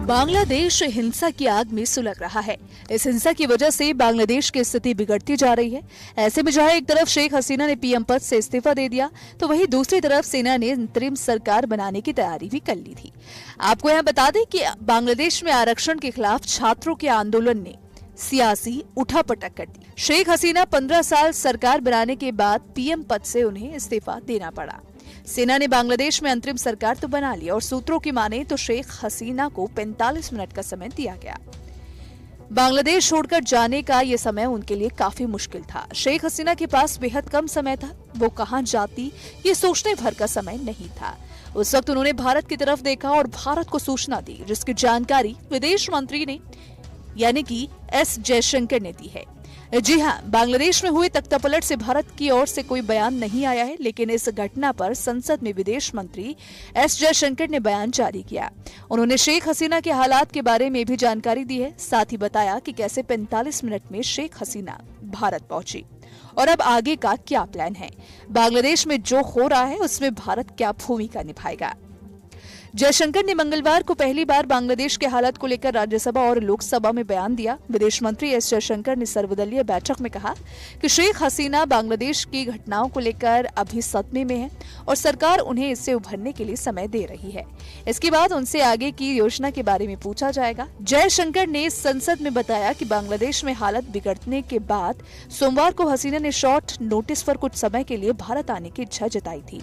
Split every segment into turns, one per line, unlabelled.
बांग्लादेश हिंसा की आग में सुलग रहा है। इस हिंसा की वजह से बांग्लादेश की स्थिति बिगड़ती जा रही है। ऐसे में जहां एक तरफ शेख हसीना ने पीएम पद से इस्तीफा दे दिया, तो वहीं दूसरी तरफ सेना ने अंतरिम सरकार बनाने की तैयारी भी कर ली थी। आपको यहां बता दें कि बांग्लादेश में आरक्षण के खिलाफ छात्रों के आंदोलन ने सियासी उठापटक कर दी। शेख हसीना 15 साल सरकार बनाने के बाद पीएम पद से उन्हें इस्तीफा देना पड़ा। सेना ने बांग्लादेश में अंतरिम सरकार तो बना ली और सूत्रों की माने तो शेख हसीना को 45 मिनट का समय दिया गया। बांग्लादेश छोड़कर जाने का यह समय उनके लिए काफी मुश्किल था। शेख हसीना के पास बेहद कम समय था। वो कहां जाती ये सोचने भर का समय नहीं था। उस वक्त उन्होंने भारत की तरफ देखा और भारत को सूचना दी, जिसकी जानकारी विदेश मंत्री ने यानी कि एस जयशंकर ने दी है। जी हां, बांग्लादेश में हुए तख्तापलट से भारत की ओर से कोई बयान नहीं आया है, लेकिन इस घटना पर संसद में विदेश मंत्री एस जयशंकर ने बयान जारी किया। उन्होंने शेख हसीना के हालात के बारे में भी जानकारी दी है। साथ ही बताया कि कैसे 45 मिनट में शेख हसीना भारत पहुंची और अब आगे का क्या प्लान है। बांग्लादेश में जो हो रहा है उसमें भारत क्या भूमिका निभाएगा। जयशंकर ने मंगलवार को पहली बार बांग्लादेश के हालात को लेकर राज्यसभा और लोकसभा में बयान दिया। विदेश मंत्री एस जयशंकर ने सर्वदलीय बैठक में कहा कि शेख हसीना बांग्लादेश की घटनाओं को लेकर अभी सदमे में है और सरकार उन्हें इससे उभरने के लिए समय दे रही है। इसके बाद उनसे आगे की योजना के बारे में पूछा जाएगा। जयशंकर ने संसद में बताया कि बांग्लादेश में हालत बिगड़ने के बाद सोमवार को हसीना ने शॉर्ट नोटिस पर कुछ समय के लिए भारत आने की इच्छा जताई थी।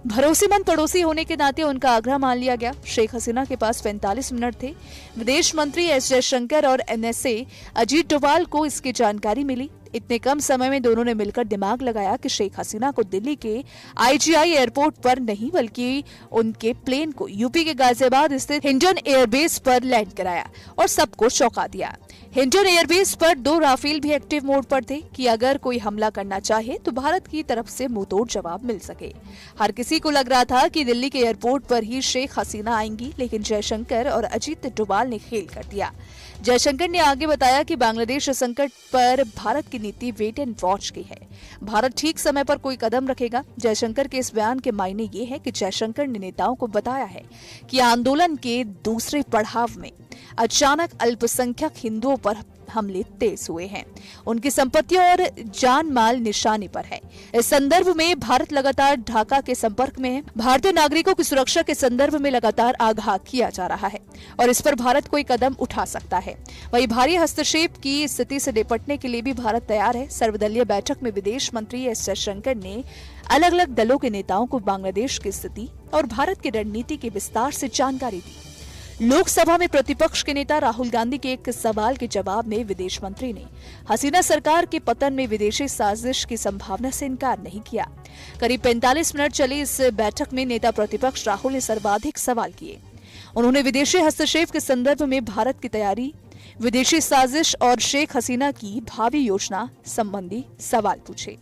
भरोसेमंद पड़ोसी होने के नाते उनका आग्रह मान लिया गया। शेख हसीना के पास 45 मिनट थे। विदेश मंत्री एस जयशंकर और एनएसए अजीत डोभाल को इसकी जानकारी मिली। इतने कम समय में दोनों ने मिलकर दिमाग लगाया कि शेख हसीना को दिल्ली के आईजीआई एयरपोर्ट पर नहीं बल्कि उनके प्लेन को यूपी के गाजियाबाद स्थित हिंडन एयरबेस पर लैंड कराया और सबको चौंका दिया। हिंडन एयरबेस पर 2 राफेल भी एक्टिव मोड पर थे कि अगर कोई हमला करना चाहे तो भारत की तरफ से मुंहतोड़ जवाब मिल सके। हर किसी को लग रहा था कि दिल्ली के एयरपोर्ट पर ही शेख हसीना आएंगी, लेकिन जयशंकर और अजीत डोभाल ने खेल कर दिया। जयशंकर ने आगे बताया कि बांग्लादेश संकट पर भारत की नीति वेट एंड वॉच की है। भारत ठीक समय पर कोई कदम रखेगा। जयशंकर के इस बयान के मायने ये है कि जयशंकर ने नेताओं को बताया है कि आंदोलन के दूसरे पड़ाव में अचानक अल्पसंख्यक हिंदुओं पर हमले तेज हुए हैं। उनकी संपत्तियों और जान माल निशाने पर है। इस संदर्भ में भारत लगातार ढाका के संपर्क में है। भारतीय नागरिकों की सुरक्षा के संदर्भ में लगातार आगाह किया जा रहा है और इस पर भारत कोई कदम उठा सकता है। वहीं भारी हस्तक्षेप की स्थिति से निपटने के लिए भी भारत तैयार है। सर्वदलीय बैठक में विदेश मंत्री एस जयशंकर ने अलग अलग दलों के नेताओं को बांग्लादेश की स्थिति और भारत की रणनीति की विस्तार से जानकारी दी। लोकसभा में प्रतिपक्ष के नेता राहुल गांधी के एक सवाल के जवाब में विदेश मंत्री ने हसीना सरकार के पतन में विदेशी साजिश की संभावना से इनकार नहीं किया। करीब 45 मिनट चली इस बैठक में नेता प्रतिपक्ष राहुल ने सर्वाधिक सवाल किए। उन्होंने विदेशी हस्तक्षेप के संदर्भ में भारत की तैयारी, विदेशी साजिश और शेख हसीना की भावी योजना संबंधी सवाल पूछे।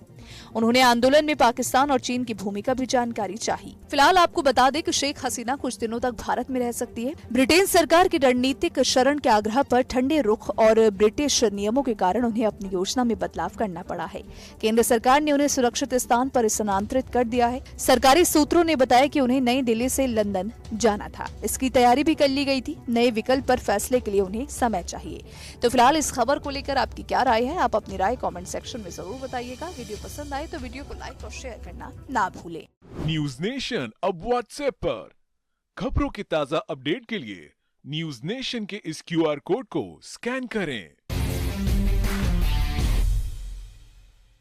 उन्होंने आंदोलन में पाकिस्तान और चीन की भूमिका भी जानकारी चाहिए। फिलहाल आपको बता दें कि शेख हसीना कुछ दिनों तक भारत में रह सकती है। ब्रिटेन सरकार की रणनीतिक शरण के आग्रह पर ठंडे रुख और ब्रिटिश नियमों के कारण उन्हें अपनी योजना में बदलाव करना पड़ा है। केंद्र सरकार ने उन्हें सुरक्षित स्थान पर स्थानांतरित कर दिया है। सरकारी सूत्रों ने बताया कि उन्हें नई दिल्ली से लंदन जाना था। इसकी तैयारी भी कर ली गई थी। नए विकल्प पर फैसले के लिए उन्हें समय चाहिए। तो फिलहाल इस खबर को लेकर आपकी क्या राय है? आप अपनी राय कमेंट सेक्शन में जरूर बताइएगा। वीडियो पसंद आए तो वीडियो को लाइक और शेयर करना ना भूलें।
न्यूज नेशन अब व्हाट्सएप पर खबरों के ताजा अपडेट के लिए न्यूज नेशन के इस क्यूआर कोड को स्कैन करें।